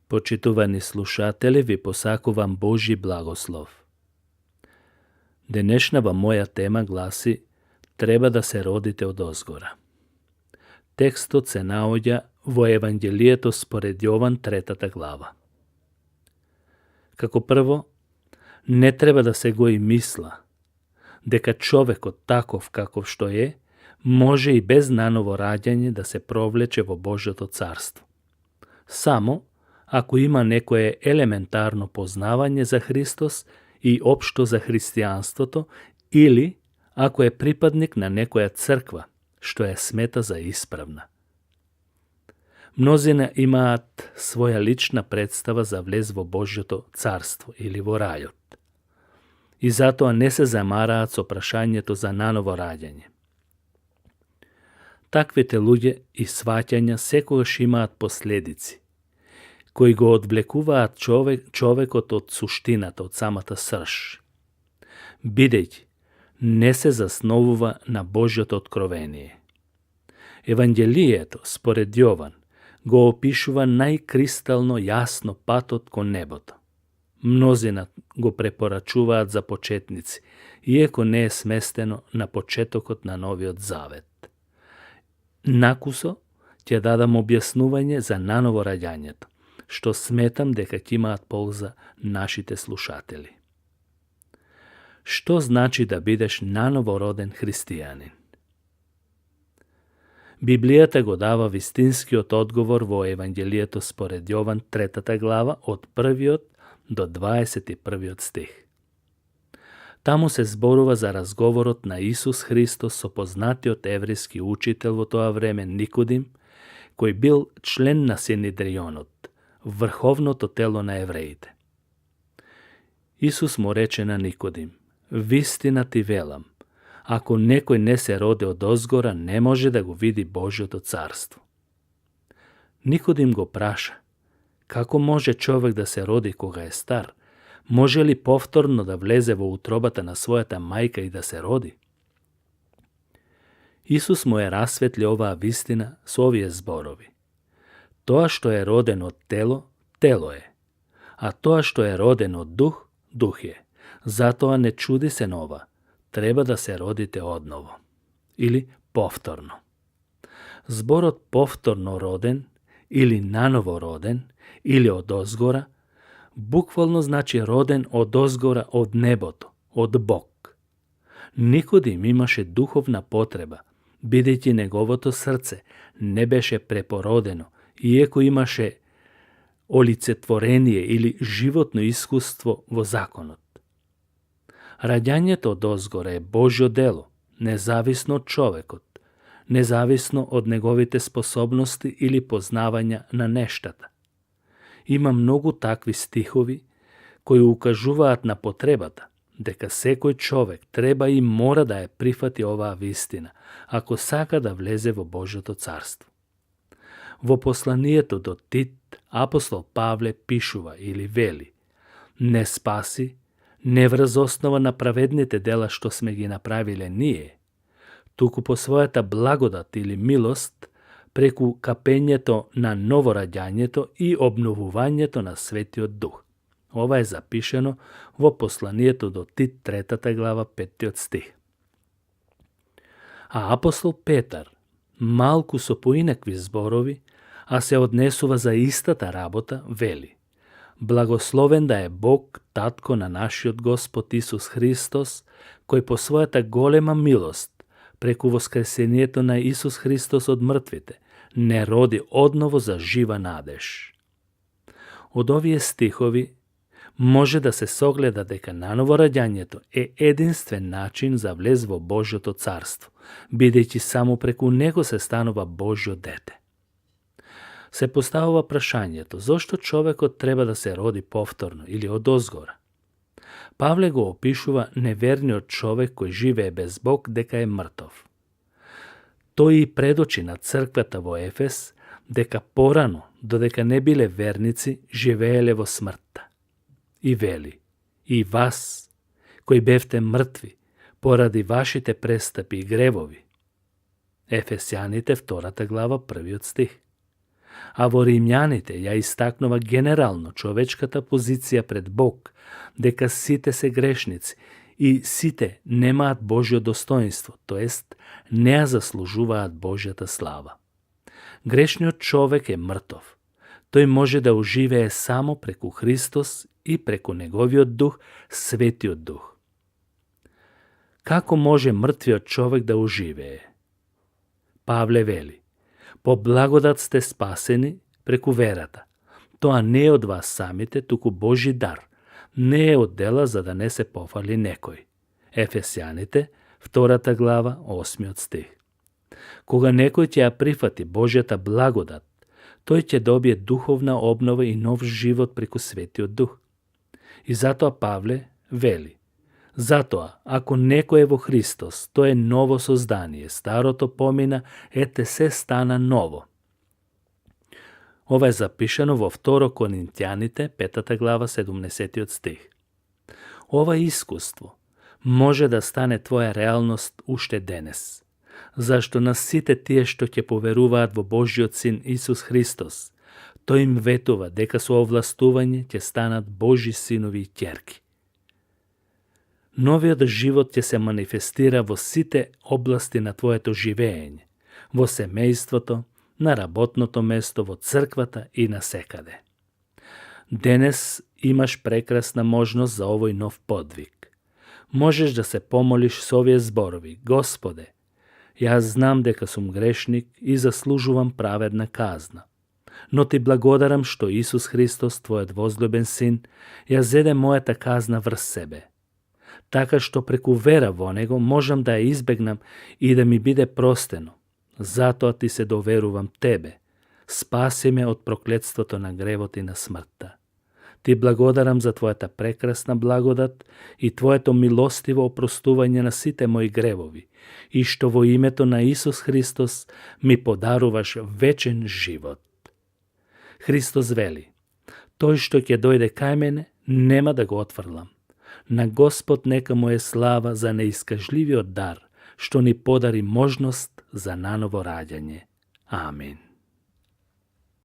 Почитувани слушатели, ви посакувам Божи благослов. Денешнава моја тема гласи «Треба да се родите од озгора». Текстот се наоѓа во Евангелието според Јован 3 глава. Како прво, не треба да се гои мисла дека човекот таков каков што е, може и без наново раѓање да се провлече во Божјото царство. Само ако има некое елементарно познавање за Христос и општо за христијанството, или ако е припадник на некоја црква што ја смета за исправна. Мнозина имаат своја лична представа за влез во Божјото царство или во рајот. И затоа не се замараат со прашањето за наново раѓање. Таквите луѓе и сваќања секогаш имаат последици, кои го одвлекуваат човекот од суштината, од самата срж, бидејќи не се засновува на Божјото откровение. Евангелието, според Јован, го опишува најкристално јасно патот кон небото. Мнозина го препорачуваат за почетници, иако не е сместено на почетокот на Новиот Завет. Накусо ќе дадам објаснување за наново раѓањето, што сметам дека ќе имаат полза нашите слушатели. Што значи да бидеш наново роден христијанин? Библијата го дава вистинскиот одговор во Евангелието според Јован 3 глава од 1 до 21 стих. Таму се зборува за разговорот на Исус Христос со познатиот еврејски учител во тоа време Никодим, кој бил член на Синедрионот, врховното тело на евреите. Исус му рече на Никодим: «Вистина ти велам, ако некој не се роди од озгора, не може да го види Божјото царство». Никодим го праша: како може човек да се роди кога е стар? Може ли повторно да влезе во утробата на својата мајка и да се роди? Исус му е расветли оваа вистина со овие зборови: тоа што е родено од тело, тело е, а тоа што е родено од дух, дух е. Затоа не чуди се нова, треба да се родите одново, или повторно. Зборот повторно роден, или наново роден, или од озгора, буквално значи роден од озгора, од небото, од Бог. Никодим имаше духовна потреба, бидејќи неговото срце не беше препородено, иако имаше олицетворение или животно искуство во законот. Раѓањето од озгора е Божјо дело, независно од човекот, независно од неговите способности или познавања на нештата. Има многу такви стихови кои укажуваат на потребата дека секој човек треба и мора да ја прифати оваа вистина, ако сака да влезе во Божјото царство. Во посланието до Тит, апостол Павле пишува или вели: не спаси, не врз основа на праведните дела што сме ги направиле ние, туку по својата благодат или милост, преку капењето на новораѓањето и обновувањето на Светиот Дух. Ова е запишено во посланието до Тит 3 глава 5 стих. А апостол Петар, малку со поинакви зборови, а се однесува за истата работа, вели: благословен да е Бог, татко на нашиот Господ Исус Христос, кој по својата голема милост, преку воскресението на Исус Христос од мртвите, не роди одново за жива надеж. Од овие стихови може да се согледа дека наново раѓањето е единствен начин за влез во Божјото царство, бидејќи само преку него се станува Божјо дете. Се поставува прашањето зошто човекот треба да се роди повторно или од озгора. Павле го опишува неверниот човек кој живее без Бог дека е мртов. Тој и предочи на црквата во Ефес дека порано, додека не биле верници, живееле во смртта. И вели: и вас, кои бевте мртви, поради вашите престапи и гревови. Ефесјаните 2 глава 1 стих. А во Римјаните ја истакнува генерално човечката позиција пред Бог, дека сите се грешници и сите немаат Божјо достоинство, тоест не ја заслужуваат Божјата слава. Грешниот човек е мртов. Тој може да оживее само преку Христос и преку Неговиот дух, Светиот дух. Како може мртвиот човек да оживее? Павле вели: по благодат сте спасени преку верата. Тоа не е од вас самите, туку Божи дар. Не е од дела за да не се пофали некој. Ефесјаните, 2 глава, 8 стих. Кога некој ќе ја прифати Божјата благодат, тој ќе добие духовна обнова и нов живот преку Светиот дух. И затоа Павле вели: затоа, ако некој е во Христос, тој е ново создание, старото помина, ете се стана ново. Ова е запишано во 2 Коринтјаните, 5 глава, 70 стих. Ова искуство може да стане твоја реалност уште денес, зашто на сите тие што ќе поверуваат во Божјиот Син Исус Христос, тој им ветува дека со овластување ќе станат Божји синови и ќерки. Новиот живот ќе се манифестира во сите области на твоето живење, во семејството, на работното место, во црквата и насекаде. Денес имаш прекрасна можност за овој нов подвиг. Можеш да се помолиш со овие зборови: Господе, јас знам дека сум грешник и заслужувам праведна казна. Но ти благодарам што Исус Христос, твојот возлюбен син, ја зеде мојата казна врз себе. Така што преку вера во Него можам да ја избегнам и да ми биде простено. Затоа ти се доверувам Тебе. Спаси ме од проклетството на гревот и на смртта. Ти благодарам за Твојата прекрасна благодат и Твоето милостиво опростување на сите мои гревови и што во името на Исус Христос ми подаруваш вечен живот. Христос вели: тој што ќе дојде кај мене, нема да го отфрлам. На Господ нека му е слава за неискажливиот дар, што ни подари можност за наново раѓање. Амин.